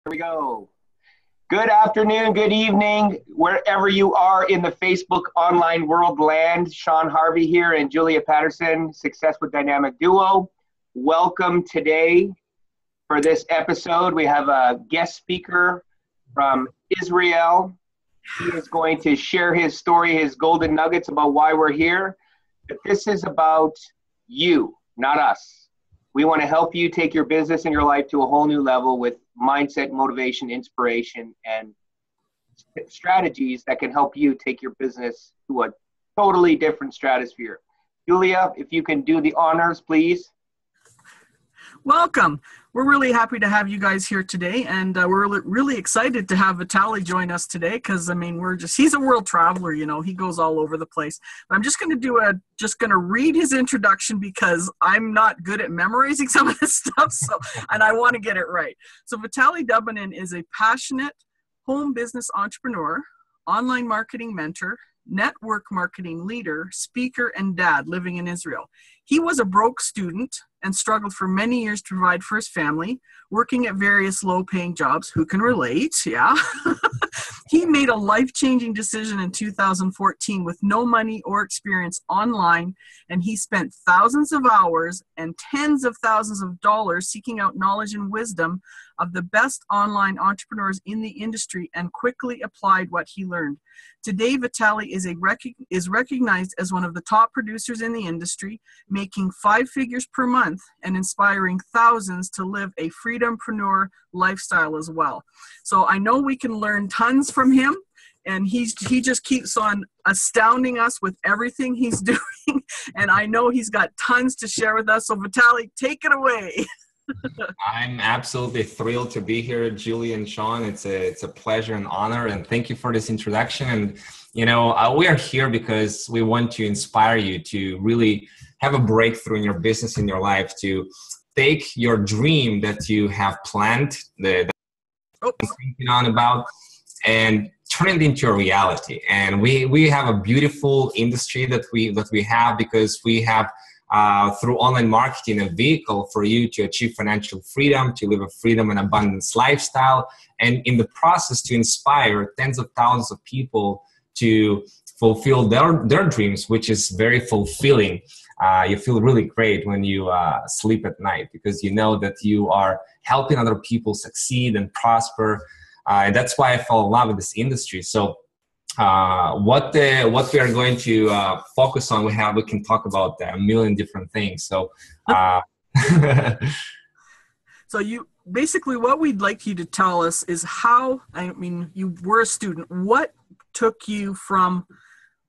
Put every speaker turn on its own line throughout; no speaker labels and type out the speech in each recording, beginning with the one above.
Here we go. Good afternoon, good evening, wherever you are in the Facebook online world land. Sean Harvey here and Julia Patterson, Success with Dynamic Duo. Welcome today for this episode. We have a guest speaker from Israel. He is going to share his story, his golden nuggets about why we're here. But this is about you, not us. We want to help you take your business and your life to a whole new level with mindset, motivation, inspiration, and strategies that can help you take your business to a totally different stratosphere. Julia, if you can do the honors, please.
Welcome. We're really happy to have you guys here today, and we're really excited to have Vitaliy join us today because, he's a world traveler, he goes all over the place. But I'm just going to read his introduction because I'm not good at memorizing some of this stuff, and I want to get it right. So Vitaliy Dubinin is a passionate home business entrepreneur, online marketing mentor, network marketing leader, speaker, and dad living in Israel. He was a broke student and struggled for many years to provide for his family, working at various low-paying jobs. Who can relate? Yeah. He made a life-changing decision in 2014 with no money or experience online, and he spent thousands of hours and tens of thousands of dollars seeking out knowledge and wisdom of the best online entrepreneurs in the industry and quickly applied what he learned. Today, Vitaliy is recognized as one of the top producers in the industry, making 5 figures per month and inspiring thousands to live a freedompreneur lifestyle as well. So I know we can learn tons from him, and he just keeps on astounding us with everything he's doing, and I know he's got tons to share with us. So Vitaliy, take it away.
I'm absolutely thrilled to be here, Julie and Sean. It's a pleasure and honor, and thank you for this introduction. And we are here because we want to inspire you to really have a breakthrough in your business, in your life, to take your dream that you have planned, that you're thinking on about, and turn it into a reality. And we have a beautiful industry that we have because we have through online marketing, a vehicle for you to achieve financial freedom, to live a freedom and abundance lifestyle, and in the process to inspire tens of thousands of people to fulfill their dreams, which is very fulfilling. You feel really great when you sleep at night because you know that you are helping other people succeed and prosper. And that's why I fell in love with this industry. So what we are going to focus on, we can talk about a million different things. So,
so you basically, what we'd like you to tell us is how, you were a student. What took you from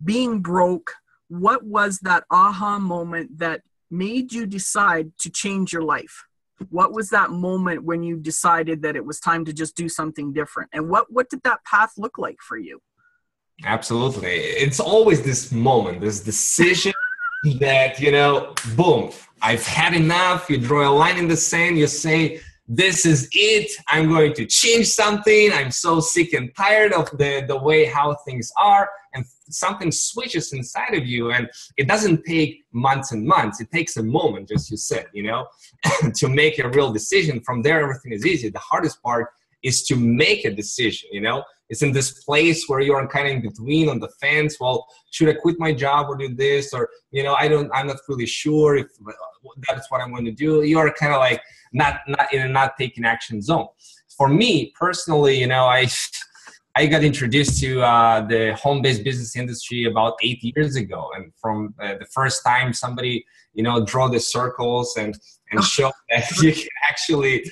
being broke? What was that aha moment that made you decide to change your life? What was that moment when you decided that it was time to just do something different? And what did that path look like for you?
Absolutely. It's always this moment, this decision that, boom, I've had enough. You draw a line in the sand. You say, this is it. I'm going to change something. I'm so sick and tired of the way how things are. And something switches inside of you. And it doesn't take months and months. It takes a moment, just you said, to make a real decision. From there, everything is easy. The hardest part is to make a decision, It's in this place where you're kind of in between on the fence. Well, should I quit my job or do this? Or, I'm not really sure if that's what I'm going to do. You're kind of like not in a not taking action zone. For me personally, I got introduced to the home-based business industry about 8 years ago. And from the first time somebody, draw the circles and show that you can actually,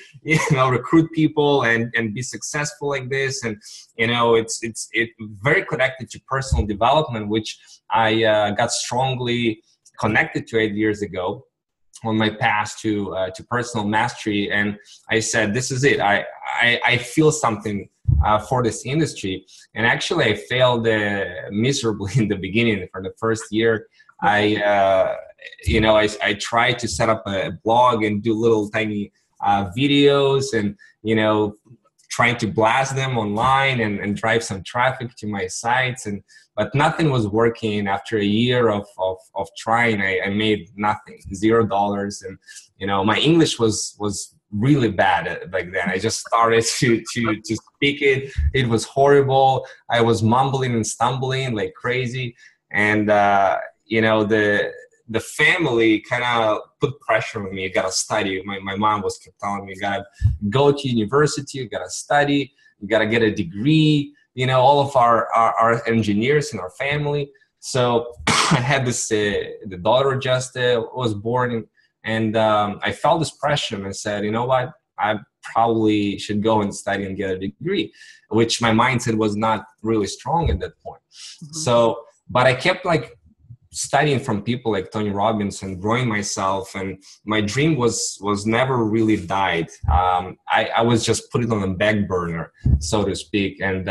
recruit people and be successful like this. And, it's very connected to personal development, which I got strongly connected to 8 years ago on my path to personal mastery. And I said, this is it. I feel something for this industry. And actually I failed miserably in the beginning. For the first year, I tried to set up a blog and do little tiny videos and, trying to blast them online and drive some traffic to my sites. But nothing was working. After a year of trying, I made nothing, $0. And, my English was really bad back then. I just started to speak it. It was horrible. I was mumbling and stumbling like crazy. And, you know, the family kind of put pressure on me. You got to study. My mom was kept telling me, you got to go to university, you got to study, you got to get a degree. You know, all of our engineers in our family. So I had this, the daughter just was born, and I felt this pressure, and I said, you know what, I probably should go and study and get a degree, which my mindset was not really strong at that point. Mm-hmm. So, but I kept like studying from people like Tony Robbins and growing myself, and my dream was never really died. I was just put it on the back burner, so to speak, and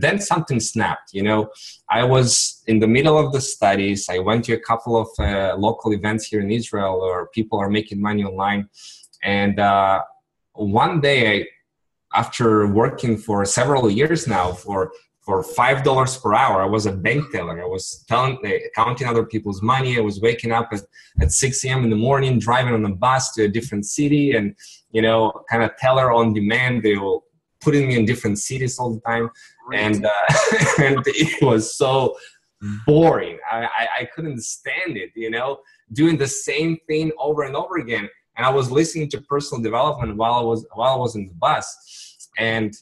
then something snapped. You know, I was in the middle of the studies. I went to a couple of local events here in Israel where people are making money online, and one day, after working for several years now for $5 per hour, I was a bank teller. I was counting other people's money. I was waking up at 6 a.m. in the morning, driving on a bus to a different city, and, you know, kind of teller on demand. They were putting me in different cities all the time. And, and it was so boring. I couldn't stand it, you know, doing the same thing over and over again. And I was listening to personal development while I was in the bus. And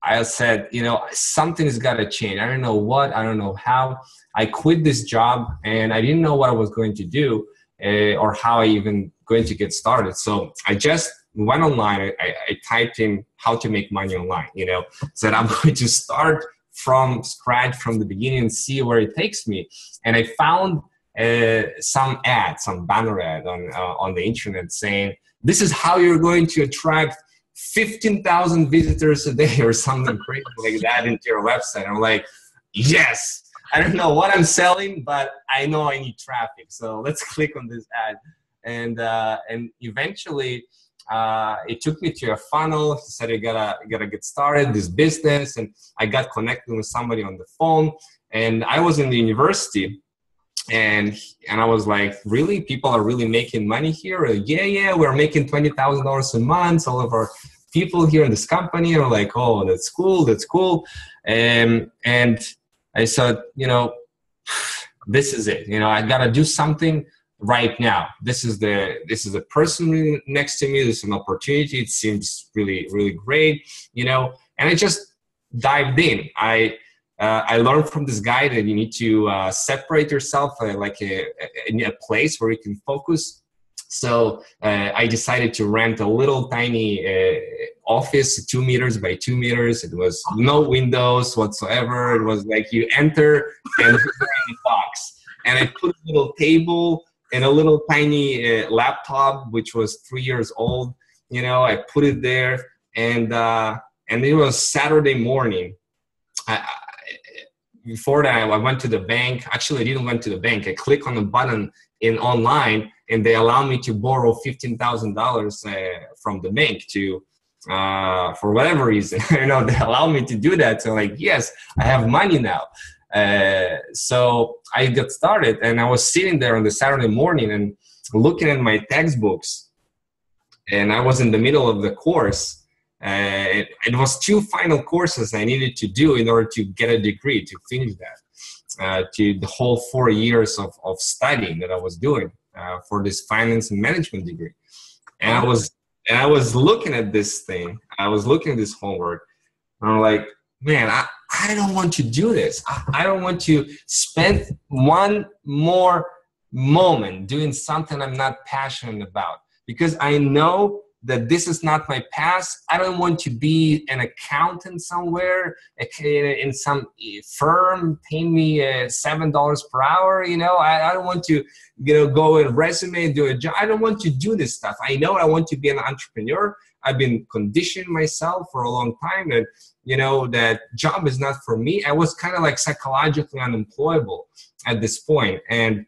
I said, you know, something's got to change. I don't know what, I don't know how. I quit this job, and I didn't know what I was going to do or how I even going to get started. So I just went online. I typed in how to make money online, you know, said I'm going to start from scratch from the beginning and see where it takes me. And I found some banner ad on the internet saying, this is how you're going to attract 15,000 visitors a day or something crazy like that into your website. I'm like, yes, I don't know what I'm selling, but I know I need traffic. So let's click on this ad. And eventually it took me to a funnel. He said, you gotta get started this business. And I got connected with somebody on the phone, and I was in the university. And I was like, really? People are really making money here? Like, yeah, we're making $20,000 a month. All of our people here in this company are like, oh, that's cool. And I said, you know, this is it. You know, I got to do something right now. This is the person next to me. This is an opportunity. It seems really, really great, you know, and I just dived in. I learned from this guy that you need to separate yourself in a place where you can focus. So I decided to rent a little tiny office, 2 meters by 2 meters. It was no windows whatsoever. It was like you enter and you're in a box. And I put a little table and a little tiny laptop, which was 3 years old. You know, I put it there, and it was Saturday morning. Before that, I went to the bank. Actually, I didn't went to the bank. I clicked on the button in online, and they allow me to borrow $15,000 from the bank to for whatever reason. I don't know, they allow me to do that. So like, yes, I have money now. So I got started, and I was sitting there on the Saturday morning and looking at my textbooks, and I was in the middle of the course. It was 2 final courses I needed to do in order to get a degree, to finish that, to the whole 4 years of studying that I was doing for this finance and management degree. And I was looking at this thing. I was looking at this homework, and I'm like, man, I don't want to do this. I don't want to spend one more moment doing something I'm not passionate about, because I know that this is not my past. I don't want to be an accountant somewhere in some firm paying me $7 per hour. You know, I don't want to, you know, go and resume and do a job. I don't want to do this stuff. I know I want to be an entrepreneur. I've been conditioning myself for a long time that, you know, that job is not for me. I was kind of like psychologically unemployable at this point. And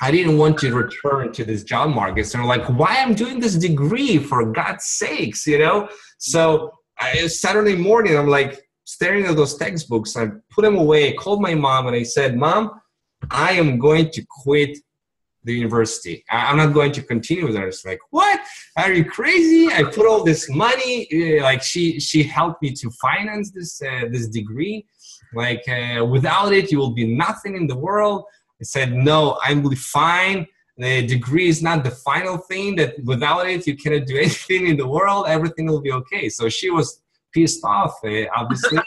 I didn't want to return to this job market. So I'm like, why I'm doing this degree, for God's sakes, you know? So Saturday morning, I'm like staring at those textbooks. I put them away, called my mom, and I said, Mom, I am going to quit the university. I'm not going to continue with her. It's like, what? Are you crazy? I put all this money. Like she helped me to finance this degree. Like without it, you will be nothing in the world. I said, no, I'm really fine. The degree is not the final thing, that without it, you cannot do anything in the world. Everything will be okay. So she was pissed off, obviously.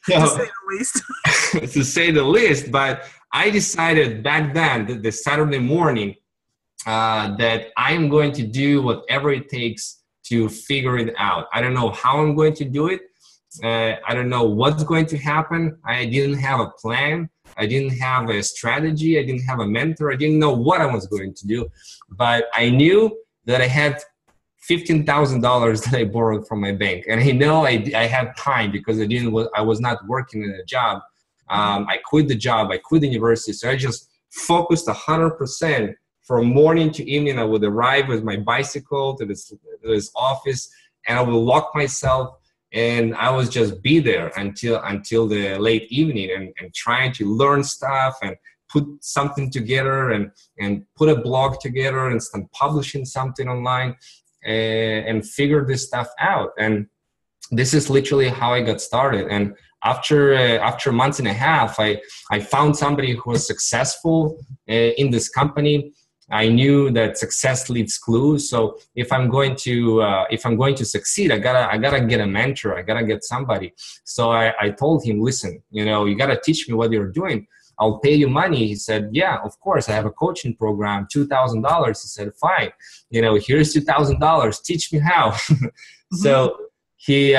To say the least.
To say the least. But I decided back then, the Saturday morning, that I'm going to do whatever it takes to figure it out. I don't know how I'm going to do it. I don't know what's going to happen. I didn't have a plan. I didn't have a strategy. I didn't have a mentor. I didn't know what I was going to do. But I knew that I had $15,000 that I borrowed from my bank. And I know I had time because I was not working in a job. I quit the job. I quit the university. So I just focused 100% from morning to evening. I would arrive with my bicycle to this office, and I would lock myself, and I was just be there until the late evening and trying to learn stuff and put something together and put a blog together and start publishing something online and figure this stuff out. And this is literally how I got started. And after months and a half, I found somebody who was successful in this company. I knew that success leaves clues. So if I'm going to succeed, I gotta get a mentor. I gotta get somebody. So I told him, listen, you gotta teach me what you're doing. I'll pay you money. He said, yeah, of course. I have a coaching program, $2,000. He said, fine. Here's $2,000. Teach me how. So he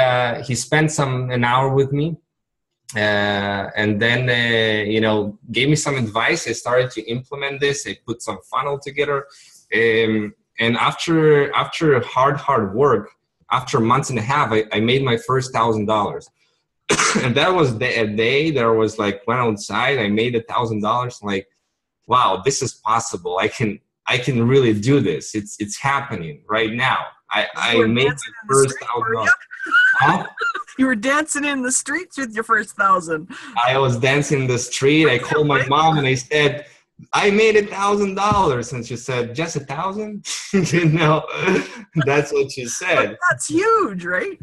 spent an hour with me. And then, gave me some advice. I started to implement this. I put some funnel together. And after hard work, after months and a half, I made my first $1,000. And that was a day that I was like, went outside, I made $1,000. Like, wow, this is possible. I can really do this. It's happening right now. I made my first $1,000. Huh?
You were dancing in the streets with your first 1,000.
I was dancing in the street. I called my mom and I said, I made $1,000. And she said, just 1,000? That's what she said.
But that's huge, right?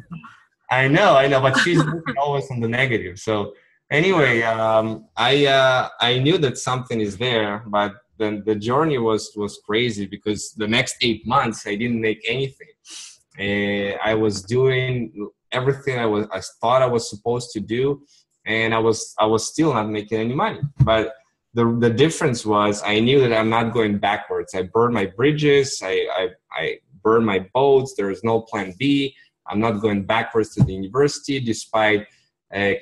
I know, but she's looking always on the negative. So anyway, I knew that something is there, but then the journey was crazy because the next 8 months I didn't make anything. I was doing everything I thought I was supposed to do, and I was still not making any money. But the difference was I knew that I'm not going backwards. I burned my bridges. I burned my boats. There is no plan B. I'm not going backwards to the university, despite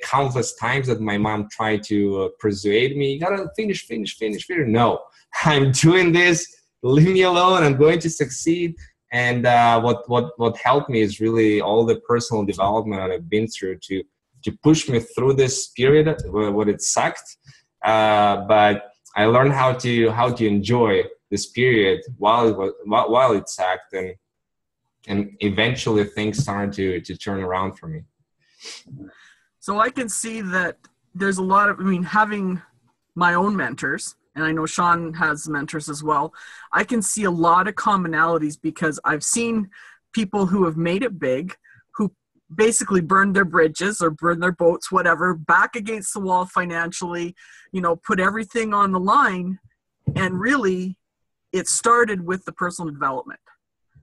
countless times that my mom tried to persuade me, you gotta finish. No, I'm doing this. Leave me alone. I'm going to succeed. And what helped me is really all the personal development that I've been through to push me through this period when it sucked. But I learned how to enjoy this period while it sucked, and eventually things started to turn around for me.
So I can see that there's a lot of, having my own mentors, and I know Sean has mentors as well, I can see a lot of commonalities because I've seen people who have made it big, who basically burned their bridges or burned their boats, whatever, back against the wall financially, put everything on the line. And really, it started with the personal development.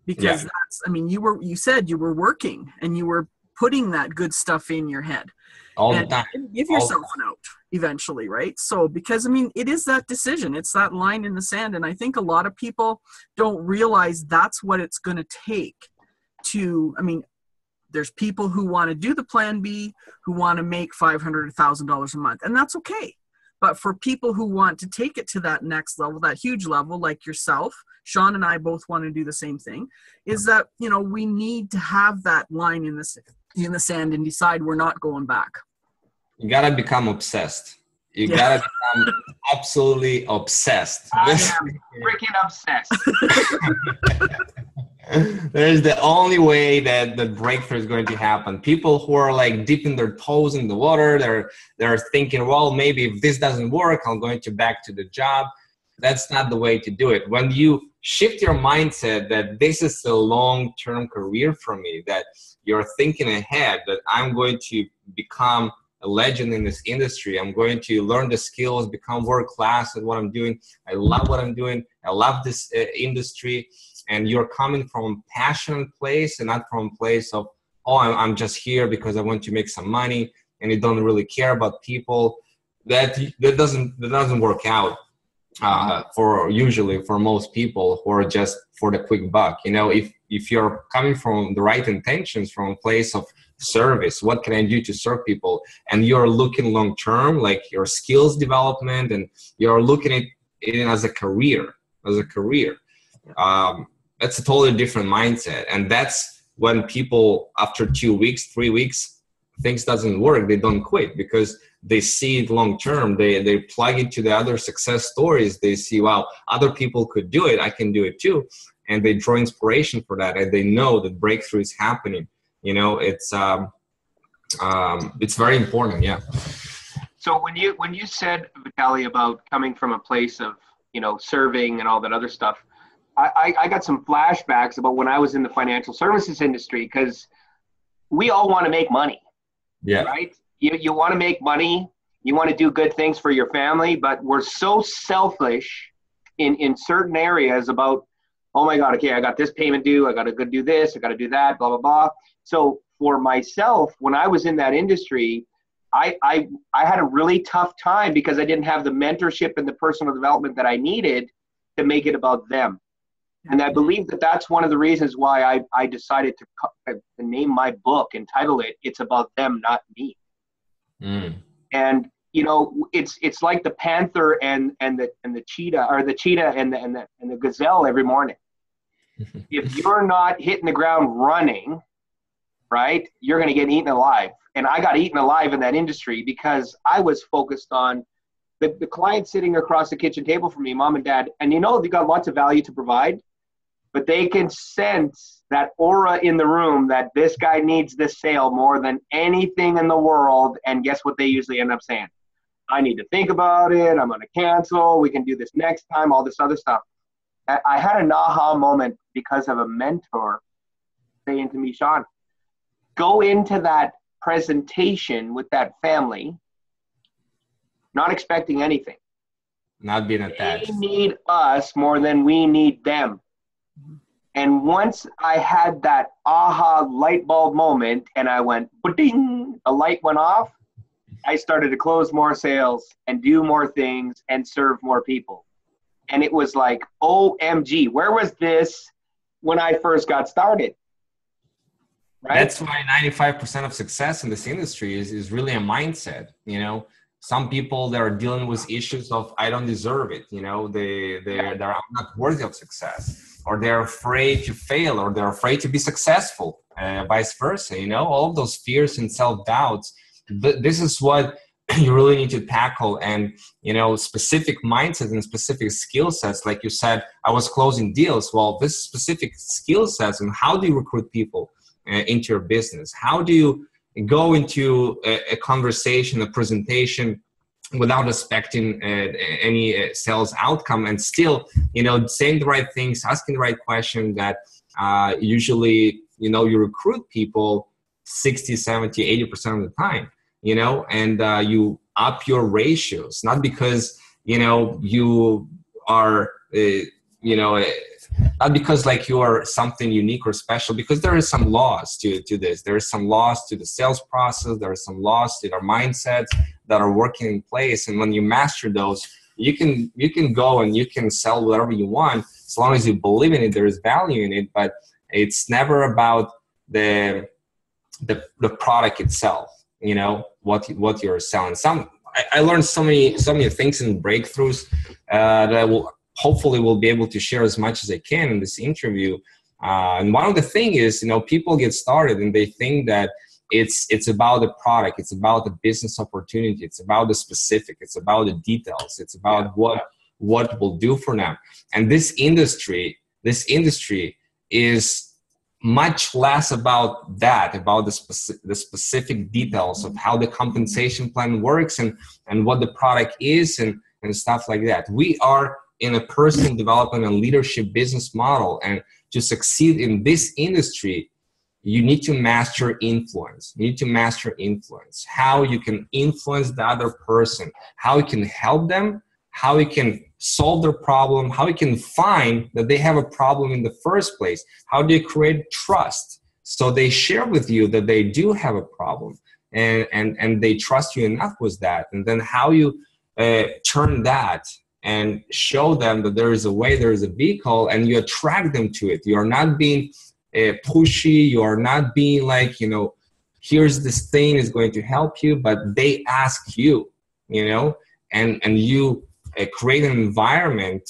Because you said you were working and you were putting that good stuff in your head.
All the time.
Give yourself an out eventually, right? So, because it is that decision. It's that line in the sand. And I think a lot of people don't realize that's what it's going to take to, there's people who want to do the plan B, who want to make $500, $1,000 a month, and that's okay. But for people who want to take it to that next level, that huge level, like yourself, Sean and I both want to do the same thing, is that, we need to have that line in the sand and decide we're not going back.
You got to become obsessed. You got to become absolutely obsessed.
I am freaking obsessed.
There's the only way that the breakthrough is going to happen. People who are like dipping their toes in the water, they're thinking, well, maybe if this doesn't work, I'm going back to the job. That's not the way to do it. When you shift your mindset that this is a long-term career for me, that you're thinking ahead, that I'm going to become a legend in this industry, I'm going to learn the skills, become world-class at what I'm doing, I love what I'm doing, I love this industry, and you're coming from a passionate place and not from a place of, oh, I'm just here because I want to make some money, and you don't really care about people. That doesn't work out for most people who are just for the quick buck. You know, if you're coming from the right intentions, from a place of service, what can I do to serve people, and you're looking long term, like your skills development, and you're looking at it as a career, that's a totally different mindset. And that's when people, after 2 weeks, 3 weeks, things doesn't work, they don't quit, because they see it long term. They plug it to the other success stories. They see, wow, other people could do it, I can do it too, and they draw inspiration for that, and they know that breakthrough is happening. You know, it's very important. Yeah.
So when you said, Vitaliy, about coming from a place of, you know, serving and all that other stuff, I got some flashbacks about when I was in the financial services industry, because we all want to make money.
Yeah.
Right? You want to make money, you want to do good things for your family, but we're so selfish in certain areas about, oh my God, okay, I got this payment due, I got to go do this, I got to do that, blah, blah, blah. So for myself, when I was in that industry, I had a really tough time because I didn't have the mentorship and the personal development that I needed to make it about them. And I believe that that's one of the reasons why I decided to name my book, entitle it, It's About Them, Not Me. Mm. And, you know, it's like the panther and the cheetah, or the cheetah and the gazelle every morning. If you're not hitting the ground running, right, you're going to get eaten alive. And I got eaten alive in that industry because I was focused on the client sitting across the kitchen table from me, mom and dad. And, you know, they got lots of value to provide, but they can sense that aura in the room that this guy needs this sale more than anything in the world. And guess what they usually end up saying? I need to think about it. I'm going to cancel. We can do this next time, all this other stuff. I had an aha moment because of a mentor saying to me, Sean, go into that presentation with that family not expecting anything.
Not being attached.
They need us more than we need them. And once I had that aha light bulb moment and I went, ding, the light went off, I started to close more sales and do more things and serve more people. And it was like, OMG, where was this when I first got started? Right?
That's why 95% of success in this industry is really a mindset. You know, some people that are dealing with issues of, I don't deserve it. You know, they're not worthy of success, or they're afraid to fail, or they're afraid to be successful, vice versa. You know, all of those fears and self-doubts, this is what you really need to tackle. And, you know, specific mindsets and specific skill sets, like you said, I was closing deals. Well, this specific skill sets, and how do you recruit people into your business? How do you go into a conversation, a presentation, without expecting any sales outcome, and still, you know, saying the right things, asking the right question, that usually, you know, you recruit people 60, 70, 80% of the time, you know, and you up your ratios, not because, you know, you are, not because like you are something unique or special, because there is some laws to this. There is some laws to the sales process. There are some laws to our mindsets that are working in place. And when you master those, you can go and you can sell whatever you want, as long as you believe in it, there is value in it. But it's never about the product itself, you know, what you're selling. I learned so many things in breakthroughs that hopefully we'll be able to share as much as I can in this interview. And one of the things is, you know, people get started and they think that it's about the product, it's about the business opportunity, it's about the specific, it's about the details, it's about what will do for them. And this industry is much less about that, about the specific details of how the compensation plan works and what the product is and stuff like that. We are in a personal development and leadership business model, and to succeed in this industry, you need to master influence. You need to master influence. How you can influence the other person, how you can help them, how you can solve their problem, how you can find that they have a problem in the first place. How do you create trust so they share with you that they do have a problem, and they trust you enough with that. And then how you turn that and show them that there is a way, there is a vehicle, and you attract them to it. You are not being pushy. You are not being like, here's this thing is going to help you, but they ask you, and you create an environment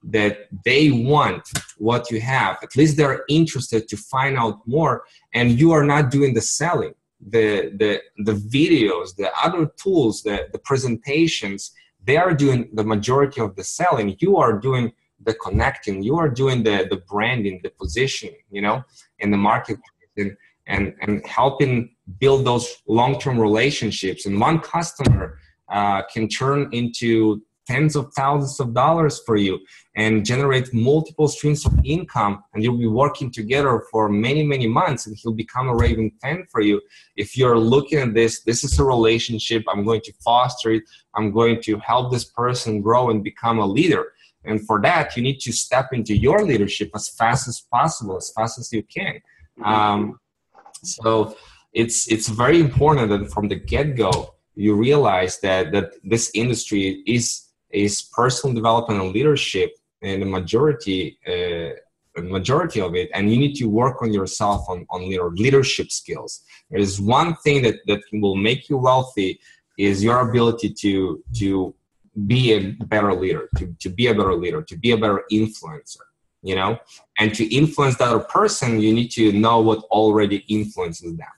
that they want what you have. At least they're interested to find out more, and you are not doing the selling. The videos, the other tools, the presentations, they are doing the majority of the selling. You are doing the connecting. You are doing the branding, the positioning, in the marketplace, and helping build those long-term relationships. And one customer can turn into tens of thousands of dollars for you and generate multiple streams of income, and you'll be working together for many, many months, and he'll become a raving fan for you. If you're looking at this is a relationship. I'm going to foster it. I'm going to help this person grow and become a leader. And for that, you need to step into your leadership as fast as possible, as fast as you can. So it's very important that from the get-go, you realize that this industry is personal development and leadership, and the majority of it, and you need to work on yourself on leadership skills. There is one thing that will make you wealthy is your ability to be a better leader, to be a better leader, to be a better influencer, and to influence the other person, you need to know what already influences them.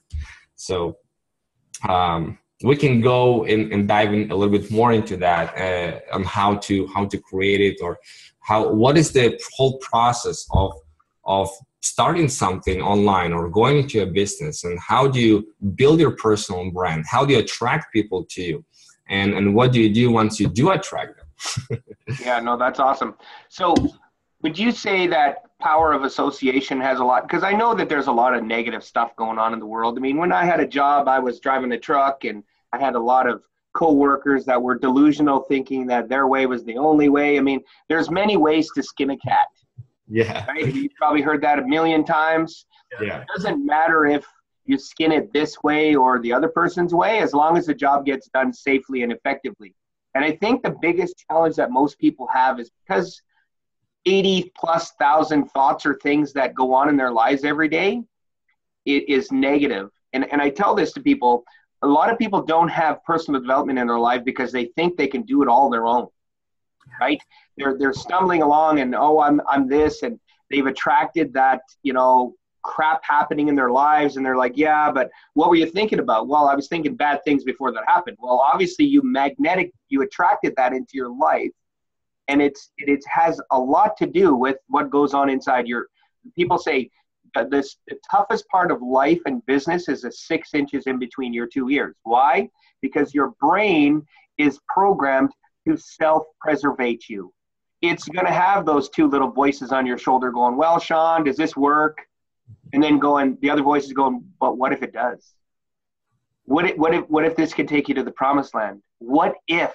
So we can go and dive in a little bit more into that, on how to create it, or what is the whole process of starting something online or going into a business, and how do you build your personal brand? How do you attract people to you? And what do you do once you do attract them?
Yeah, no, that's awesome. So would you say that power of association has a lot, because I know that there's a lot of negative stuff going on in the world. I mean, when I had a job, I was driving a truck, and I had a lot of co-workers that were delusional, thinking that their way was the only way. I mean, there's many ways to skin a cat.
Yeah.
Right? You've probably heard that a million times.
Yeah.
It doesn't matter if you skin it this way or the other person's way, as long as the job gets done safely and effectively. And I think the biggest challenge that most people have is because 80,000+ thoughts or things that go on in their lives every day, it is negative. And I tell this to people, a lot of people don't have personal development in their life because they think they can do it all their own, right? They're stumbling along, and I'm this, and they've attracted that, crap happening in their lives, and they're like, yeah, but what were you thinking about? Well, I was thinking bad things before that happened. Well, obviously you attracted that into your life, and it has a lot to do with what goes on inside people say that the toughest part of life and business is the 6 inches in between your 2 ears. Why? Because your brain is programmed to self-preservate you. It's going to have those 2 little voices on your shoulder going, well, Sean, does this work? And then the other voice is going, but what if it does? What if this could take you to the promised land? What if,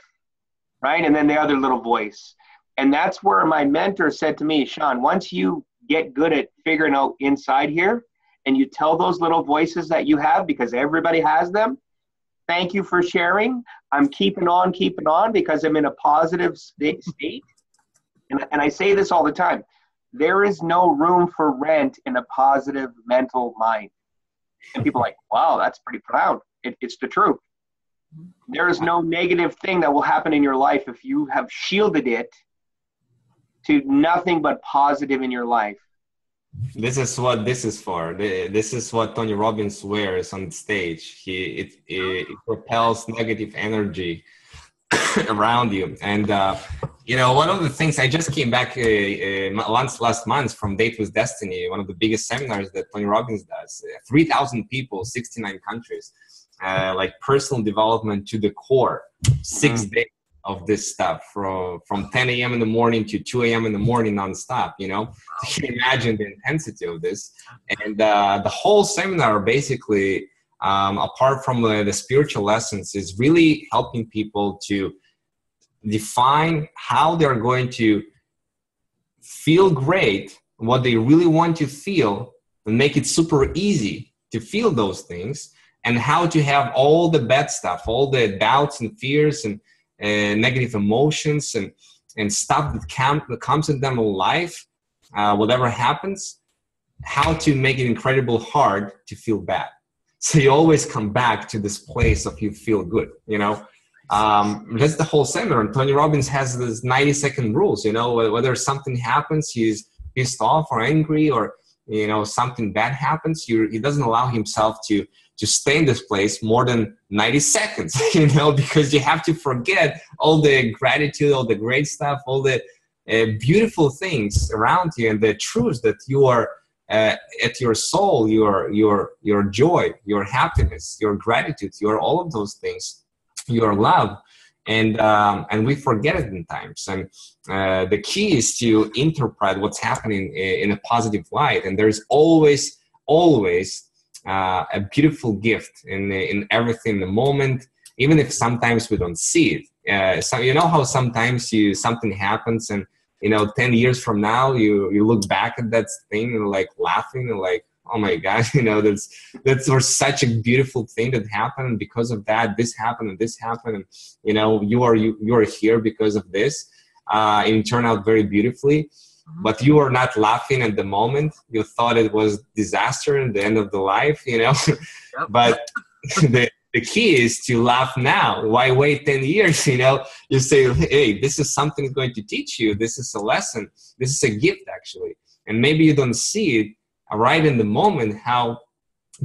right? And then the other little voice. And that's where my mentor said to me, Sean, once you get good at figuring out inside here, and you tell those little voices that you have, because everybody has them, thank you for sharing. I'm keeping on because I'm in a positive state. And I say this all the time. There is no room for rent in a positive mental mind. And people are like, wow, that's pretty profound. It's the truth. There is no negative thing that will happen in your life if you have shielded it to nothing but positive in your life.
This is what this is for. This is what Tony Robbins wears on stage. It propels negative energy around you. And one of the things, I just came back last month from Date with Destiny, one of the biggest seminars that Tony Robbins does. 3,000 people, 69 countries, like personal development to the core, 6 days. of this stuff from 10 a.m. in the morning to 2 a.m. in the morning nonstop, you know. So you can imagine the intensity of this. And the whole seminar basically, apart from the spiritual lessons, is really helping people to define how they're going to feel great, what they really want to feel, and make it super easy to feel those things, and how to have all the bad stuff, all the doubts and fears and negative emotions and stuff that comes in them in life, whatever happens, how to make it incredibly hard to feel bad. So you always come back to this place of you feel good, you know. That's the whole seminar. And Tony Robbins has this 90-second rules, you know, whether something happens, he's pissed off or angry, or, you know, something bad happens, he doesn't allow himself to stay in this place more than 90 seconds, you know, because you have to forget all the gratitude, all the great stuff, all the beautiful things around you, and the truths that you are at your soul, your joy, your happiness, your gratitude, your all of those things, your love, and we forget it in times. And the key is to interpret what's happening in a positive light. And there's always a beautiful gift in everything, in the moment, even if sometimes we don't see it. So you know how sometimes something happens, and you know 10 years from now you look back at that thing and like laughing and like, oh my God, you know, that's was such a beautiful thing that happened. Because of that, this happened and this happened, and you know you are here because of this. And it turned out very beautifully. But you were not laughing at the moment. You thought it was disaster and the end of the life, you know. Yep. But the key is to laugh now. Why wait 10 years, you know? You say, hey, this is something going to teach you. This is a lesson. This is a gift, actually. And maybe you don't see it right in the moment how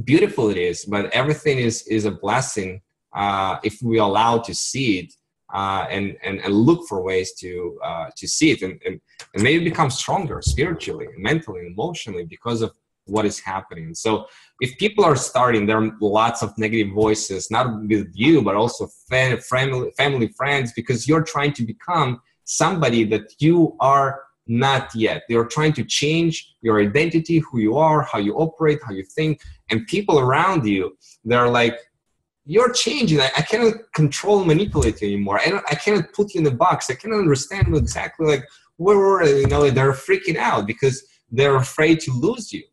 beautiful it is. But everything is a blessing if we allow to see it. And look for ways to see it and maybe become stronger spiritually, mentally, emotionally because of what is happening. So if people are starting, there are lots of negative voices, not with you, but also family, friends, because you're trying to become somebody that you are not yet. They're trying to change your identity, who you are, how you operate, how you think, and people around you, they're like, you're changing. I cannot control, manipulate you anymore. I cannot put you in a box. I cannot understand exactly like where, you know, they're freaking out because they're afraid to lose you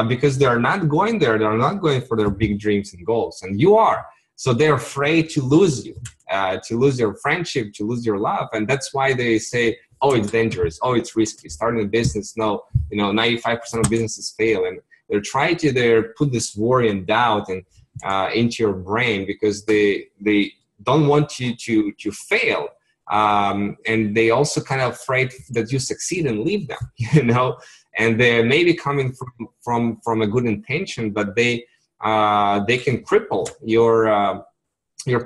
because they're not going there. They're not going for their big dreams and goals, and you are. So they're afraid to lose you, to lose your friendship, to lose your love, and that's why they say, "Oh, it's dangerous. Oh, it's risky. Starting a business, no, you know, 95% of businesses fail," and they're trying to put this worry and doubt and into your brain because they don't want you to fail, and they also kind of afraid that you succeed and leave them, you know. And they may be coming from a good intention, but they can cripple your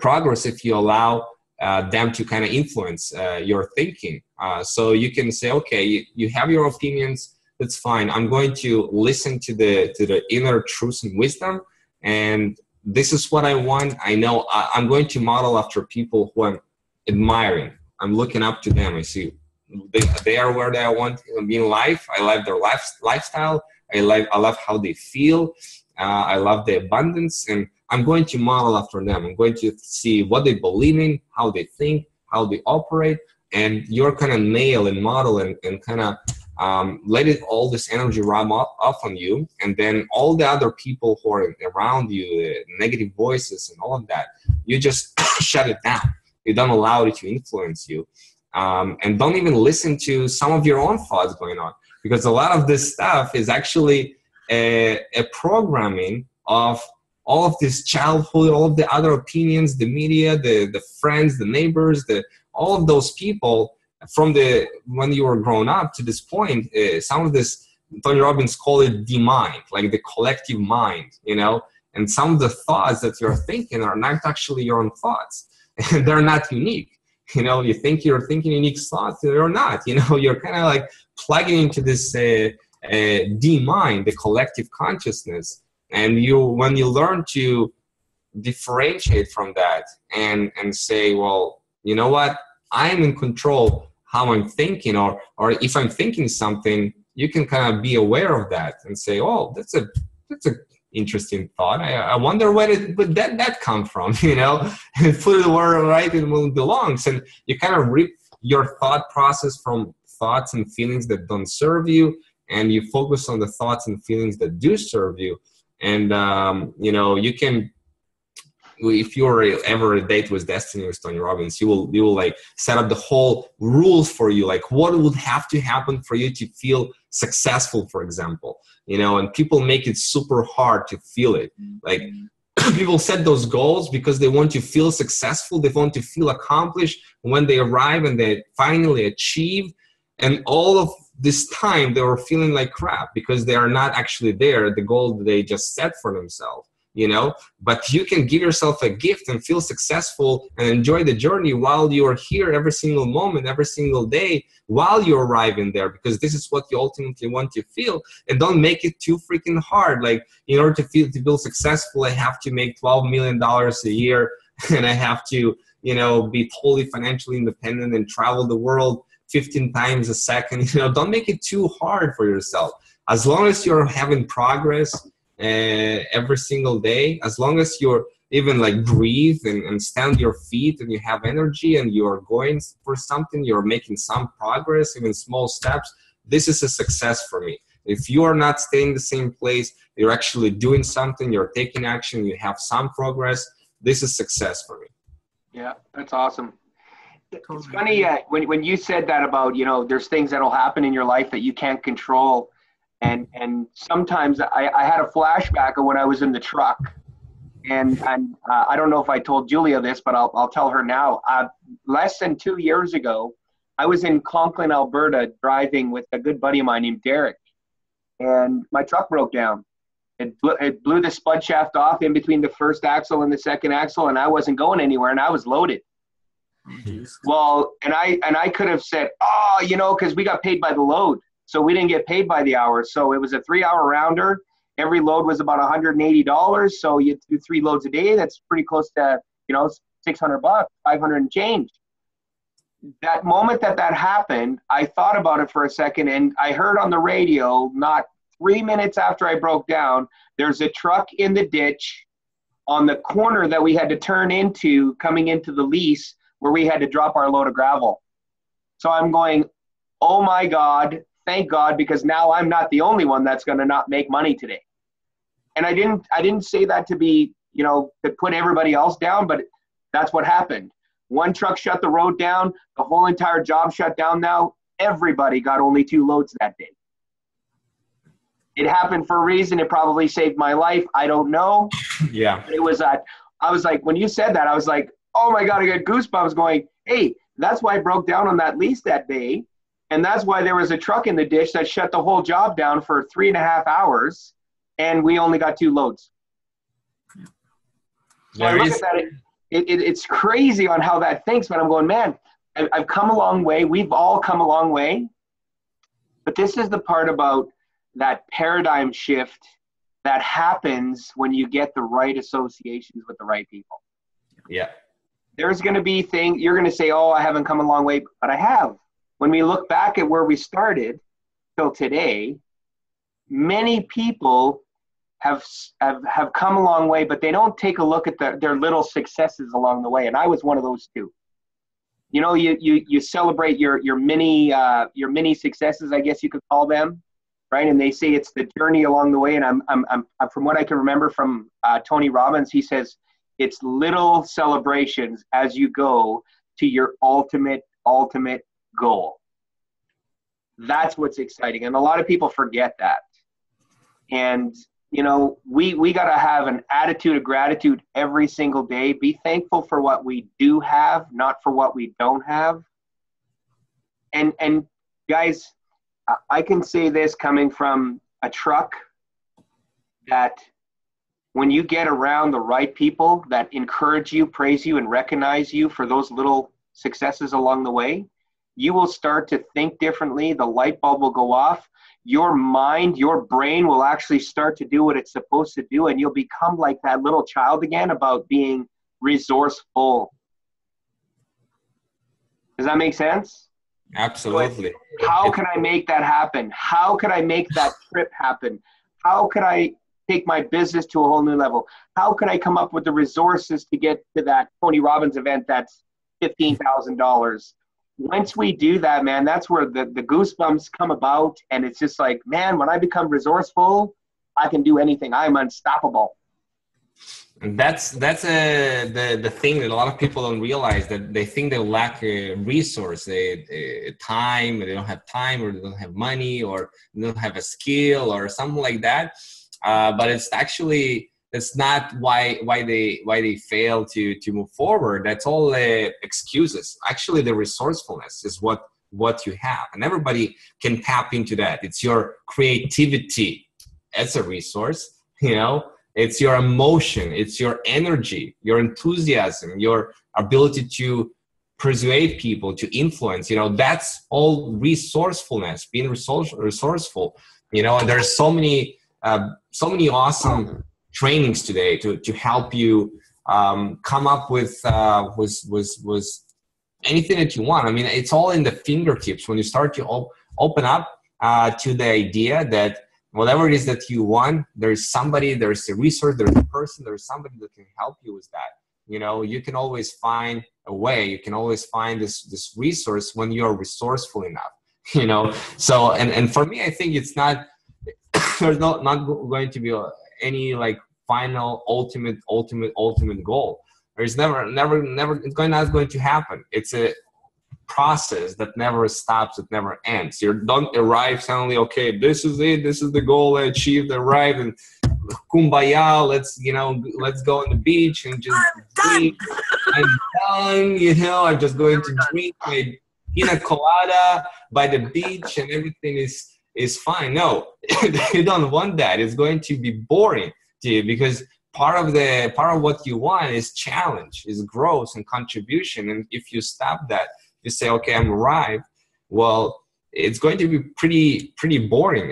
progress if you allow them to kind of influence your thinking. So you can say, okay, you have your opinions, that's fine. I'm going to listen to the inner truth and wisdom, and this is what I want. I know I'm going to model after people who I'm admiring. I'm looking up to them. I see they are where I want to be in life. I love their lifestyle. I love how they feel. I love the abundance, and I'm going to model after them. I'm going to see what they believe in, how they think, how they operate, and you're kind of nail and model and kind of let all this energy rub off on you, and then all the other people who are around you, the negative voices and all of that, you just shut it down. You don't allow it to influence you, and don't even listen to some of your own thoughts going on, because a lot of this stuff is actually a programming of all of this childhood, all of the other opinions, the media, the friends, the neighbors, all of those people from when you were growing up to this point. Some of this, Tony Robbins called it the mind, like the collective mind, you know, and some of the thoughts that you're thinking are not actually your own thoughts, and they're not unique. You know, you think you're thinking unique thoughts, they're not, you know, you're kind of like plugging into this the mind, the collective consciousness. And when you learn to differentiate from that and say, well, you know what, I'm in control how I'm thinking, or if I'm thinking something, you can kind of be aware of that and say, oh, that's a interesting thought. I wonder where did that come from, you know, and put it where right it belongs. And you kind of rip your thought process from thoughts and feelings that don't serve you, and you focus on the thoughts and feelings that do serve you. And, you know, you can, if you're ever a date with destiny with Tony Robbins, you will like set up the whole rules for you, like what would have to happen for you to feel successful, for example, you know, and people make it super hard to feel it. Like people set those goals because they want to feel successful. They want to feel accomplished when they arrive and they finally achieve. And all of this time they were feeling like crap because they are not actually there at the goal that they just set for themselves, you know. But you can give yourself a gift and feel successful and enjoy the journey while you're here, every single moment, every single day, while you're arriving there, because this is what you ultimately want to feel. And don't make it too freaking hard. Like, in order to feel successful, I have to make $12 million a year and I have to, you know, be totally financially independent and travel the world 15 times a second. You know, don't make it too hard for yourself. As long as you're having progress every single day, as long as you're even like breathe and stand your feet and you have energy and you're going for something, you're making some progress, even small steps, this is a success for me. If you are not staying in the same place, you're actually doing something, you're taking action, you have some progress, this is success for me.
Yeah, that's awesome. It's funny when you said that about, you know, there's things that'll happen in your life that you can't control. And sometimes I had a flashback of when I was in the truck, and I don't know if I told Julia this, but I'll tell her now. Less than 2 years ago, I was in Conklin, Alberta, driving with a good buddy of mine named Derek, and my truck broke down. It blew the spud shaft off in between the first axle and the second axle, and I wasn't going anywhere, and I was loaded. Well, and I could have said, oh, you know, because we got paid by the load. So we didn't get paid by the hour. So it was a 3-hour rounder. Every load was about $180. So you do 3 loads a day. That's pretty close to, you know, $600, 500 and change. That moment that happened, I thought about it for a second, and I heard on the radio, not 3 minutes after I broke down, there's a truck in the ditch on the corner that we had to turn into coming into the lease, where we had to drop our load of gravel. So I'm going, oh my God, thank God, because now I'm not the only one that's going to not make money today. And I didn't say that to be, you know, to put everybody else down, but that's what happened. One truck shut the road down, the whole entire job shut down now. Everybody got only 2 loads that day. It happened for a reason. It probably saved my life. I don't know.
Yeah.
It was I was like, when you said that, I was like, oh my God, I got goosebumps going, hey, that's why I broke down on that lease that day. And that's why there was a truck in the ditch that shut the whole job down for 3.5 hours. And we only got 2 loads. So I look at that, it's crazy on how that thinks, but I'm going, man, I've come a long way. We've all come a long way. But this is the part about that paradigm shift that happens when you get the right associations with the right people.
Yeah.
There's going to be things, you're going to say, oh, I haven't come a long way, but I have. When we look back at where we started till today, many people have come a long way, but they don't take a look at their little successes along the way. And I was one of those too. You know, you celebrate your mini successes, I guess you could call them, right? And they say it's the journey along the way. And I'm from what I can remember from Tony Robbins, he says, it's little celebrations as you go to your ultimate goal. That's what's exciting. And a lot of people forget that. And, you know, we got to have an attitude of gratitude every single day. Be thankful for what we do have, not for what we don't have. And guys, I can say this coming from a truck, that when you get around the right people that encourage you, praise you, and recognize you for those little successes along the way, you will start to think differently. The light bulb will go off. Your mind, your brain will actually start to do what it's supposed to do, and you'll become like that little child again about being resourceful. Does that make sense?
Absolutely.
How can I make that happen? How could I make that trip happen? How could I take my business to a whole new level? How could I come up with the resources to get to that Tony Robbins event that's $15,000? Once we do that, man, that's where the goosebumps come about. And it's just like, man, when I become resourceful, I can do anything. I'm unstoppable.
And that's the thing that a lot of people don't realize, that they think they lack a resource, time, they don't have time, or they don't have money, or they don't have a skill or something like that. But it's actually, that's not why they fail to move forward. That's all excuses. Actually, the resourcefulness is what you have, and everybody can tap into that. It's your creativity. That's a resource, you know. It's your emotion, it's your energy, your enthusiasm, your ability to persuade people, to influence, you know, that's all resourcefulness, being resourceful, you know. And there's so many awesome trainings today to help you come up with anything that you want. I mean, it's all in the fingertips when you start to open up to the idea that whatever it is that you want, there's somebody, there's a resource, there's a person, there's somebody that can help you with that. You know, you can always find a way. You can always find this resource when you're resourceful enough, you know. So, and for me, I think it's not, there's not going to be any like final, ultimate goal. There's never, it's not going to happen. It's a process that never stops, it never ends. You don't arrive suddenly, okay, this is it, this is the goal I achieved, arrived, and kumbaya, let's go on the beach and just drink. I'm done, you know, I'm just going to drink my pina colada by the beach and everything is fine. No, you don't want that. It's going to be boring to you, because part of what you want is challenge, is growth and contribution. And if you stop that, you say, okay, I'm arrived, well, it's going to be pretty boring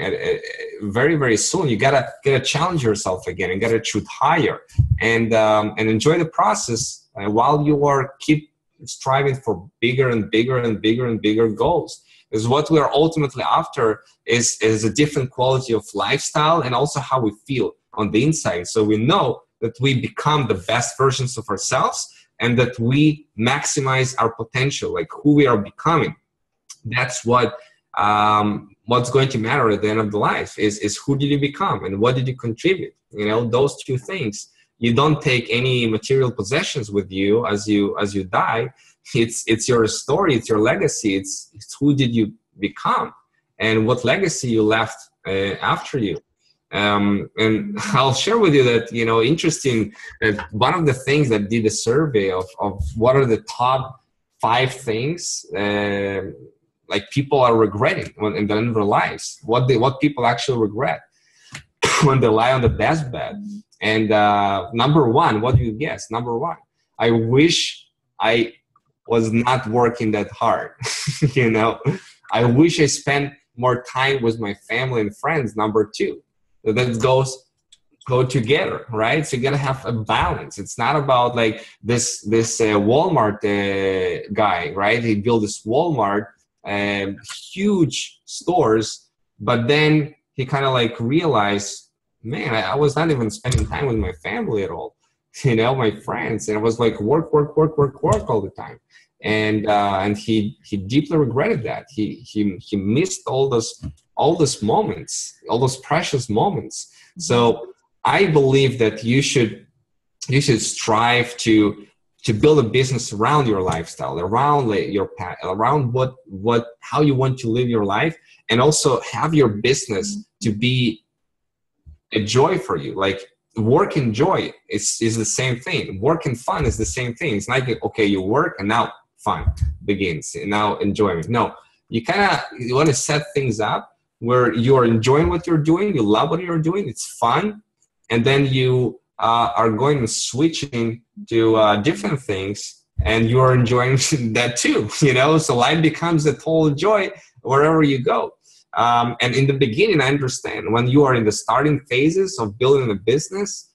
very, very soon. You gotta challenge yourself again and gotta shoot higher and enjoy the process while you are keep striving for bigger and bigger and bigger and bigger goals. Because what we are ultimately after is a different quality of lifestyle, and also how we feel on the inside. So we know that we become the best versions of ourselves, and that we maximize our potential, like who we are becoming. That's what's going to matter at the end of the life is who did you become and what did you contribute? You know, those two things. You don't take any material possessions with you as you die. It's your story, it's your legacy, it's who did you become and what legacy you left after you. And I'll share with you that, you know, interesting that one of the things that did a survey of what are the top 5 things like people are regretting in the end of their lives, what people actually regret when they lie on the deathbed. And number 1, what do you guess? Number 1, I wish I was not working that hard. You know, I wish I spent more time with my family and friends. Number 2. That go together, right? So you gotta have a balance. It's not about like this Walmart guy, right? He built this Walmart, huge stores, but then he kind of like realized, man, I was not even spending time with my family at all, you know, my friends, and it was like work all the time. And he deeply regretted that. He missed all those moments, all those precious moments. So I believe that you should strive to build a business around your lifestyle, around your path, around how you want to live your life, and also have your business to be a joy for you. Like work and joy is the same thing. Work and fun is the same thing. It's not like, okay, you work and now fun begins, and now enjoyment. No, you want to set things up where you're enjoying what you're doing, you love what you're doing, it's fun, and then you are going and switching to different things, and you're enjoying that too, you know. So life becomes a total joy wherever you go. And in the beginning, I understand when you are in the starting phases of building a business,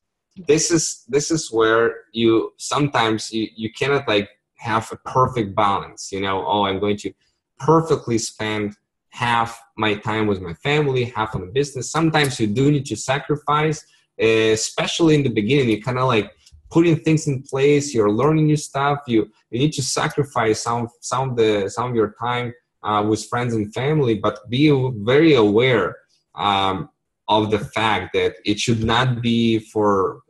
this is where you sometimes you cannot like have a perfect balance, you know. Oh, I'm going to perfectly spend half my time with my family, half on the business. Sometimes you do need to sacrifice, especially in the beginning. You kind of like putting things in place. You're learning new stuff. You need to sacrifice some of your time with friends and family, but be very aware of the fact that it should not be for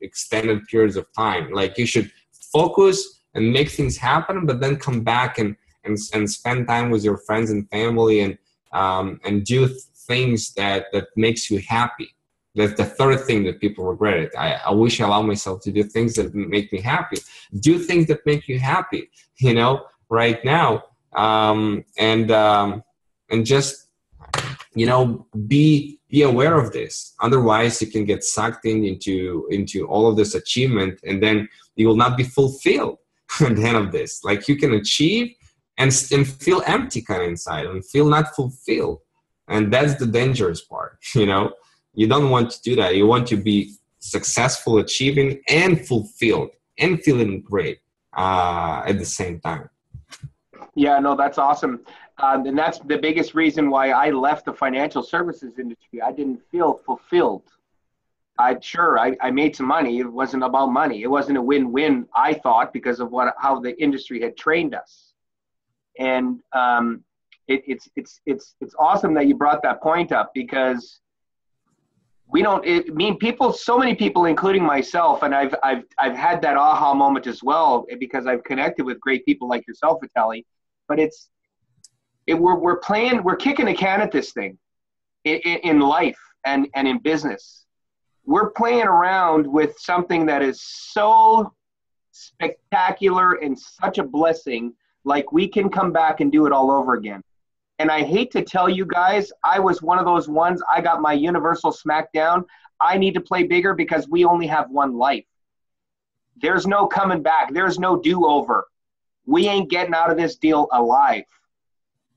extended periods of time. Like, you should focus and make things happen, but then come back and spend time with your friends and family, and do things that makes you happy. That's the third thing that people regret it. I wish I allowed myself to do things that make me happy. Do things that make you happy, you know, right now. And just, you know, be aware of this. Otherwise, you can get sucked into all of this achievement, and then you will not be fulfilled at the end of this. Like, you can achieve and feel empty kind of inside and feel not fulfilled. And that's the dangerous part, you know. You don't want to do that. You want to be successful, achieving, and fulfilled, and feeling great at the same time.
Yeah, no, that's awesome. And that's the biggest reason why I left the financial services industry. I didn't feel fulfilled. I made some money. It wasn't about money. It wasn't a win-win, I thought, because of how the industry had trained us. And it's awesome that you brought that point up, because so many people, including myself, and I've had that aha moment as well, because I've connected with great people like yourself, Vitaliy. But we're kicking a can at this thing in life and in business. We're playing around with something that is so spectacular and such a blessing. Like, we can come back and do it all over again. And I hate to tell you guys, I was one of those ones. I got my universal smackdown. I need to play bigger because we only have one life. There's no coming back. There's no do-over. We ain't getting out of this deal alive.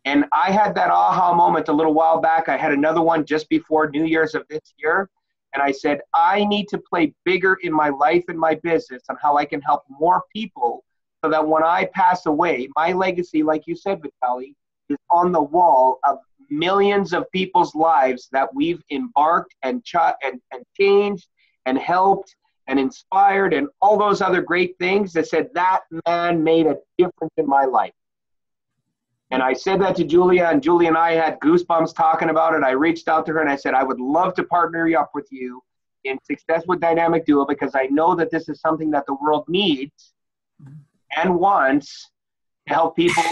And I had that aha moment a little while back. I had another one just before New Year's of this year. And I said, I need to play bigger in my life and my business on how I can help more people, so that when I pass away, my legacy, like you said, Vitaliy, is on the wall of millions of people's lives that we've embarked and changed and helped and inspired and all those other great things that said, that man made a difference in my life. And I said that to Julia, and Julia and I had goosebumps talking about it. I reached out to her and I said, I would love to partner you up with you in Success with Dynamic Duo, because I know that this is something that the world needs and wants to help people,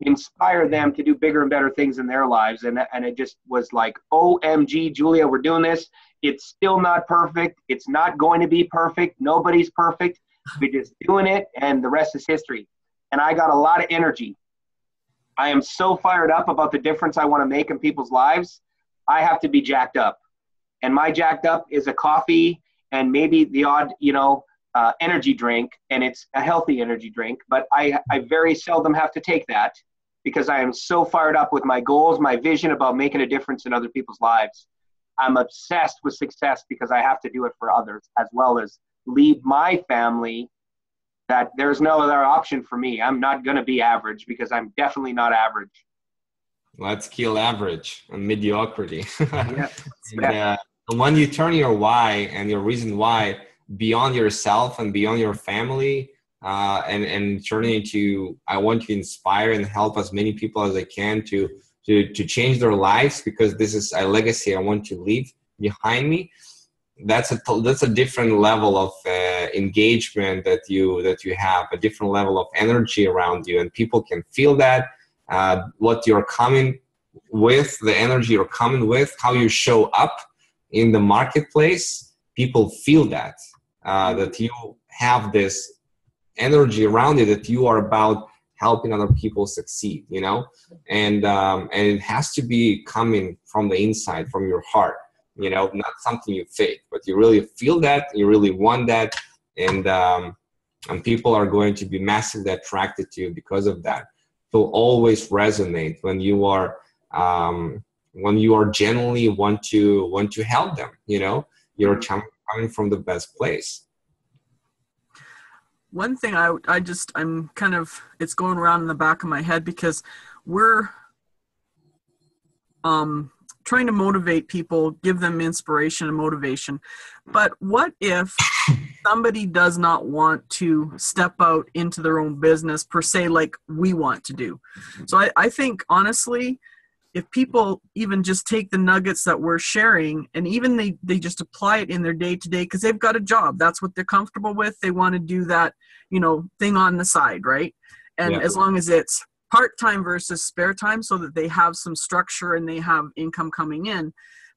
inspire them to do bigger and better things in their lives. And it just was like, OMG, Julia, we're doing this. It's still not perfect. It's not going to be perfect. Nobody's perfect. We're just doing it, and the rest is history. And I got a lot of energy. I am so fired up about the difference I want to make in people's lives. I have to be jacked up. And my jacked up is a coffee and maybe the odd, energy drink, and it's a healthy energy drink. But I very seldom have to take that, because I am so fired up with my goals, my vision about making a difference in other people's lives. I'm obsessed with success because I have to do it for others, as well as lead my family. That there's no other option for me. I'm not going to be average, because I'm definitely not average.
Let's kill average and mediocrity.
Yeah.
And when you turn your why and your reason why beyond yourself and beyond your family, and turning into, I want to inspire and help as many people as I can to change their lives, because this is a legacy I want to leave behind me. That's a different level of engagement that you have, a different level of energy around you, and people can feel that, what you're coming with, the energy you're coming with, how you show up in the marketplace. People feel that you have this energy around you, that you are about helping other people succeed, and it has to be coming from the inside, from your heart. Not something you fake, but you really feel that, you really want that, and people are going to be massively attracted to you because of that. It will always resonate when you are genuinely want to help them. You're coming from the best place.
one thing I'm kind of, it's going around in the back of my head because we're trying to motivate people, give them inspiration and motivation. But what if somebody does not want to step out into their own business per se, like we want to do? So I think, honestly, if people even just take the nuggets that we're sharing and even they just apply it in their day-to-day, because they've got a job, that's what they're comfortable with, they want to do that, thing on the side, right? And as long as it's part-time versus spare time, so that they have some structure and they have income coming in.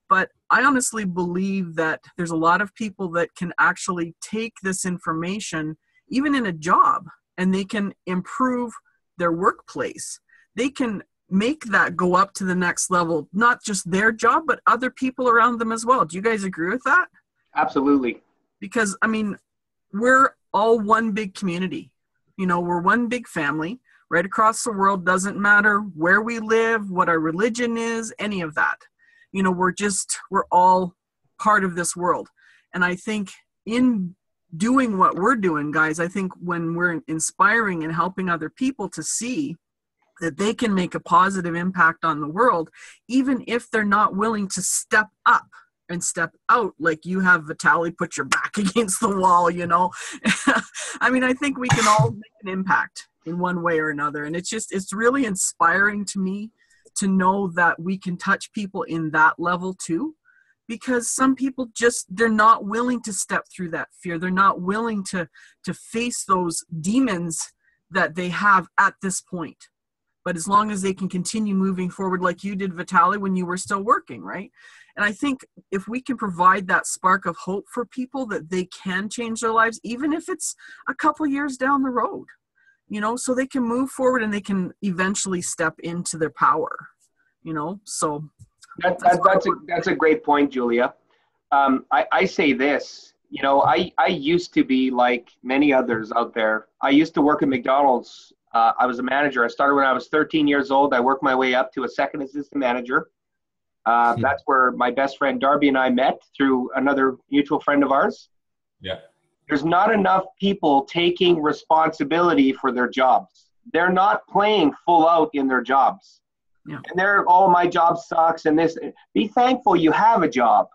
But I honestly believe that there's a lot of people that can actually take this information, even in a job, and they can improve their workplace. They can make that go up to the next level, not just their job, but other people around them as well. Do you guys agree with that?
Absolutely.
Because, we're all one big community. We're one big family right across the world. Doesn't matter where we live, what our religion is, any of that. We're all part of this world. And I think in doing what we're doing, guys, I think when we're inspiring and helping other people to see that they can make a positive impact on the world, even if they're not willing to step up and step out, like you have, Vitaliy, put your back against the wall, I think we can all make an impact in one way or another. And it's really inspiring to me to know that we can touch people in that level too, because some people they're not willing to step through that fear. They're not willing to face those demons that they have at this point. But as long as they can continue moving forward, like you did, Vitaliy, when you were still working, right? And I think if we can provide that spark of hope for people that they can change their lives, even if it's a couple years down the road, so they can move forward and they can eventually step into their power, so.
That's a great point, Julia. I say this, I used to be like many others out there. I used to work at McDonald's. I was a manager. I started when I was 13 years old. I worked my way up to a second assistant manager. That's where my best friend Darby and I met through another mutual friend of ours.
Yeah.
There's not enough people taking responsibility for their jobs. They're not playing full out in their jobs.
Yeah.
And my job sucks and this. Be thankful you have a job.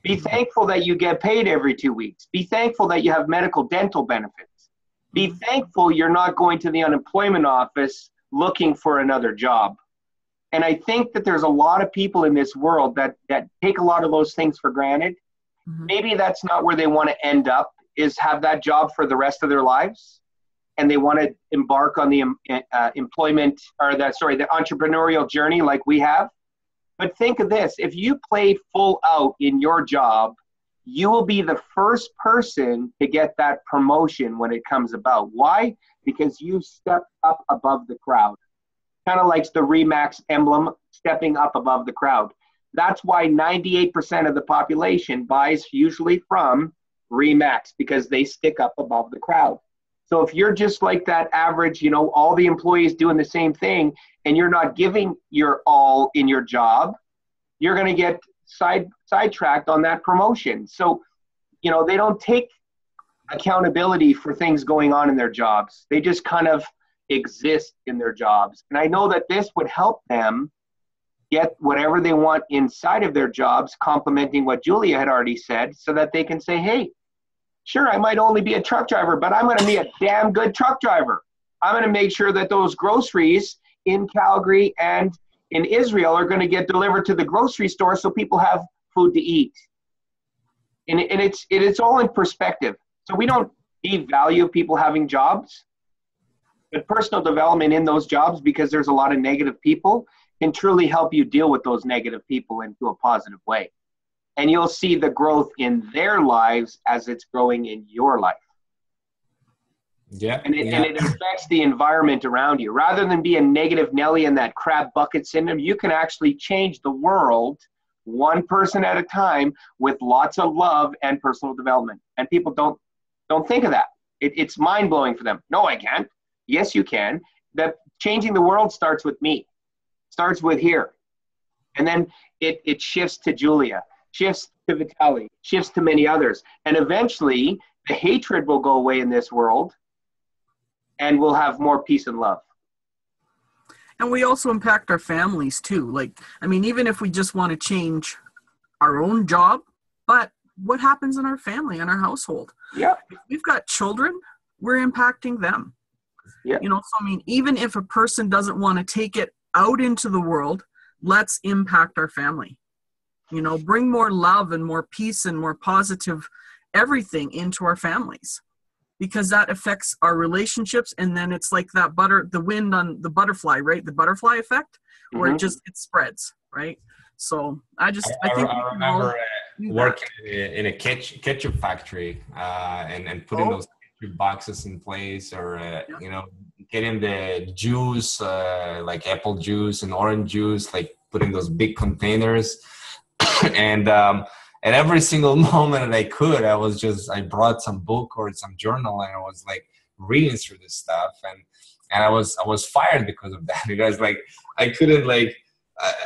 Be thankful that you get paid every 2 weeks. Be thankful that you have medical dental benefits. Be thankful you're not going to the unemployment office looking for another job. And I think that there's a lot of people in this world that take a lot of those things for granted. Mm-hmm. Maybe that's not where they want to end up, is have that job for the rest of their lives. And they want to embark on the the entrepreneurial journey like we have. But think of this, if you play full out in your job, you will be the first person to get that promotion when it comes about. Why? Because you stepped up above the crowd. Kind of like the Remax emblem, stepping up above the crowd. That's why 98% of the population buys usually from Remax, because they stick up above the crowd. So if you're just like that average, all the employees doing the same thing, and you're not giving your all in your job, you're going to get sidetracked on that promotion. So, they don't take accountability for things going on in their jobs. They just kind of exist in their jobs. And I know that this would help them get whatever they want inside of their jobs, complementing what Julia had already said, so that they can say, hey, sure, I might only be a truck driver, but I'm going to be a damn good truck driver. I'm going to make sure that those groceries in Calgary and in Israel are going to get delivered to the grocery store so people have food to eat. And it's all in perspective. So we don't devalue people having jobs, but personal development in those jobs, because there's a lot of negative people, can truly help you deal with those negative people into a positive way. And you'll see the growth in their lives as it's growing in your life.
Yeah.
And it affects the environment around you. Rather than be a negative Nelly in that crab bucket syndrome, you can actually change the world one person at a time with lots of love and personal development. And people don't think of that. It's mind-blowing for them. No, I can't. Yes, you can. That changing the world starts with me. Starts with here. And then it shifts to Julia, shifts to Vitaliy, shifts to many others. And eventually the hatred will go away in this world, and we'll have more peace and love.
And we also impact our families too. Like, I mean, even if we just want to change our own job, but what happens in our family, in our household?
Yeah.
If we've got children, we're impacting them.
Yeah.
You know, so I mean, even if a person doesn't want to take it out into the world, let's impact our family. You know, bring more love and more peace and more positive everything into our families, because that affects our relationships. And then it's like that the wind on the butterfly, right? The butterfly effect, where it spreads, right? So I think
I remember working in a ketchup factory and putting those ketchup boxes in place, or you know, getting the juice, like apple juice and orange juice, like putting those big containers. And every single moment that I could, I brought some book or some journal, and I was like reading through this stuff, and I was fired because of that. Because like I couldn't like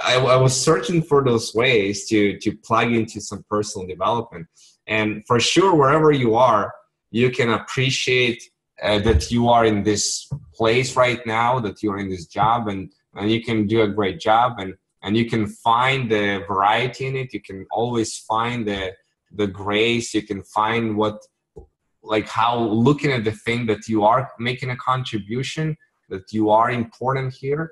I was searching for those ways to plug into some personal development. And for sure, wherever you are, you can appreciate that you are in this place right now, that you're in this job, and you can do a great job, and you can find the variety in it. You can always find the grace. You can find how looking at the thing that you are making a contribution, that you are important here.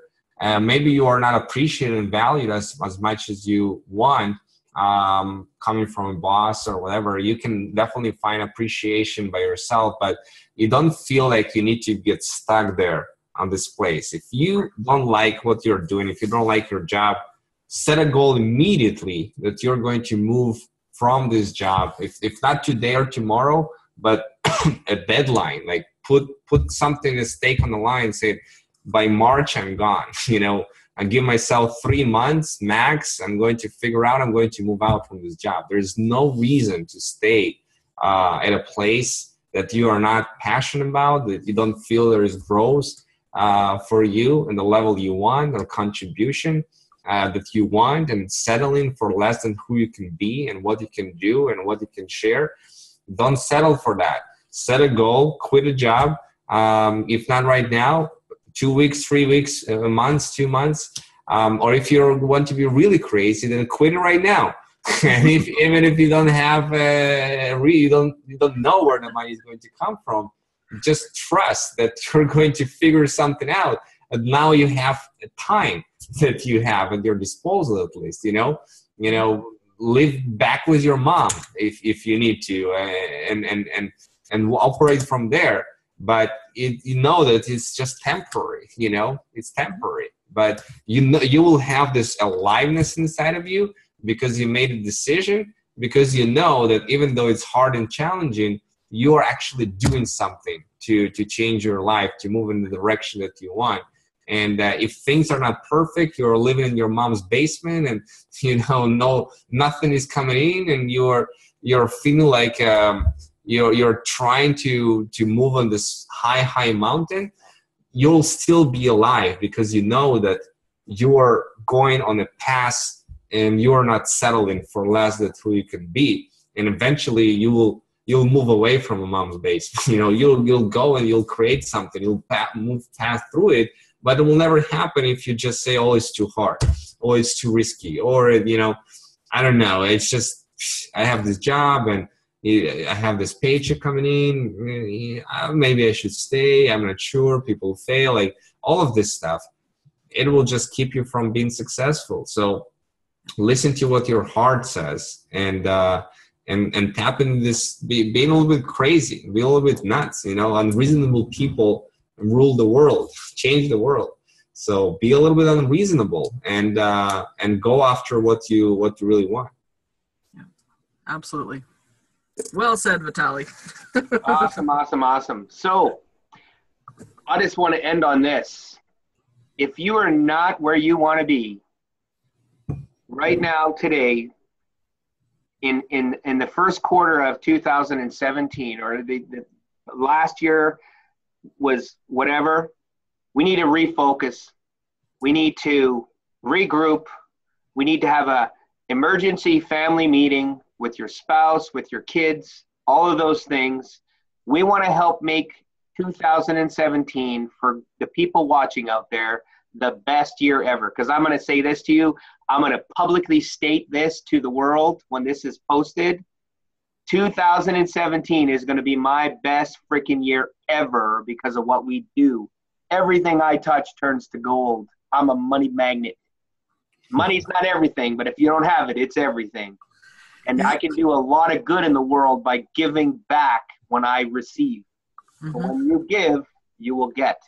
Maybe you are not appreciated and valued as much as you want, coming from a boss or whatever. You can definitely find appreciation by yourself, but you don't feel like you need to get stuck there on this place. If you don't like what you're doing, if you don't like your job, set a goal immediately that you're going to move from this job. If not today or tomorrow, but a deadline, like put something at stake on the line, say, by March, I'm gone. You know, I give myself 3 months max. I'm going to move out from this job. There's no reason to stay at a place that you are not passionate about, that you don't feel there is growth for you and the level you want, or contribution that you want, and settling for less than who you can be and what you can do and what you can share. Don't settle for that. Set a goal, quit a job. If not right now, 2 weeks, 3 weeks, a month, 2 months. Or if you want to be really crazy, then quit it right now. And even if you don't have you don't know where the money is going to come from, just trust that you're going to figure something out. And now you have time that you have at your disposal, at least. You know, live back with your mom if you need to, and operate from there. But you know that it's just temporary. You know, it's temporary. But you know, you will have this aliveness inside of you because you made a decision. Because you know that even though it's hard and challenging, you are actually doing something to change your life, to move in the direction that you want. And if things are not perfect, you're living in your mom's basement, and nothing is coming in, and you're feeling like you're trying to move on this high mountain, you'll still be alive because you know that you are going on a path and you are not settling for less than who you can be. And eventually you'll move away from a mom's basement. You'll go and you'll create something. You'll move past through it. But it will never happen if you just say, oh, it's too hard, or it's too risky, or, I don't know. It's just, I have this job and I have this paycheck coming in. Maybe I should stay. I'm not sure. People fail. Like all of this stuff, it will just keep you from being successful. So listen to what your heart says, and tap into this, being a little bit crazy, be a little bit nuts. Unreasonable people rule the world, change the world. So be a little bit unreasonable and go after what you really want.
Yeah, absolutely. Well said, Vitaliy.
Awesome. So I just want to end on this. If you are not where you want to be right now, today, in the first quarter of 2017, or the last year was whatever, we need to refocus. We need to regroup. We need to have a emergency family meeting with your spouse, with your kids, all of those things. We want to help make 2017 for the people watching out there the best year ever. Because I'm going to say this to you. I'm going to publicly state this to the world when this is posted. 2017 is going to be my best freaking year ever because of what we do. Everything I touch turns to gold. I'm a money magnet. Money's not everything, but if you don't have it, it's everything. And I can do a lot of good in the world by giving back when I receive. Mm-hmm. When you give, you will get.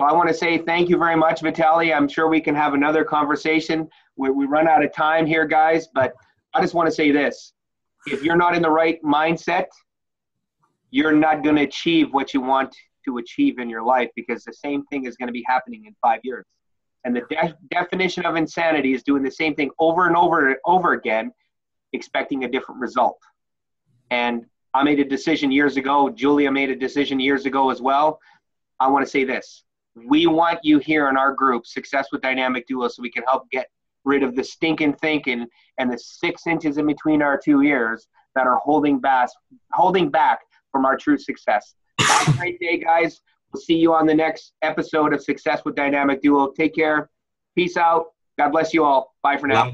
So I want to say thank you very much, Vitaliy. I'm sure we can have another conversation. We run out of time here, guys, but I just want to say this. If you're not in the right mindset, you're not going to achieve what you want to achieve in your life, because the same thing is going to be happening in 5 years. And the definition of insanity is doing the same thing over and over and over again, expecting a different result. And I made a decision years ago. Julia made a decision years ago as well. I want to say this. We want you here in our group, Success with Dynamic Duo, so we can help get rid of the stinking thinking and the 6 inches in between our 2 ears that are holding back from our true success. Have a great day, guys. We'll see you on the next episode of Success with Dynamic Duo. Take care. Peace out. God bless you all. Bye for now.